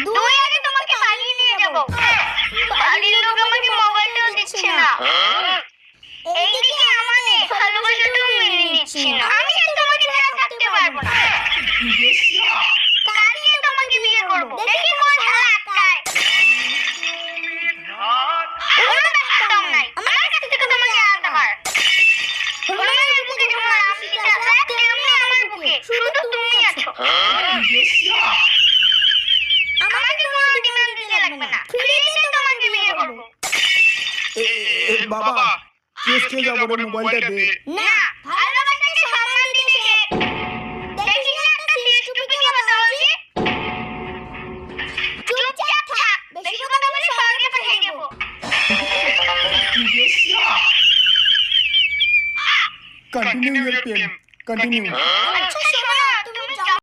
দুই আগে তোমাকে পালিয়ে নিয়ে যাব। বাড়ির লোক আমাকে মোবাইলটাও দিচ্ছে না। এইদিকে আমাদের ভালোবাসাটাও মেনে নিচ্ছে না। আমি আর তোমাকে ছাড়া থাকতে পারবো না। কালকে তোমাকে বিয়ে করব। দেখি কোন শালা আটকায়। কোনো ব্যস্তম নাই। আমার কাছ থেকে তোমাকে আলাদা কর। তোমার বুকে যেমন আমি আছে তেমনি আমার বুকে শুধু তুমি আছো। আমাকে কোনো ডিমান্ড দিতে লাগবে না। ফ্রিতে তোমাকে বিয়ে করব। বাবা কেসে যাব রে, মোবাইলটা দে। না, ভালোবাসাকে সম্মান দিতে শেখ। দেখিস না একটা সিএসটুপিকে কথা বলছি। চুপচাপ থাক। বেশি কথা বলে স্বর্গে পাঠিয়ে দেব। Continue your pen. Continue.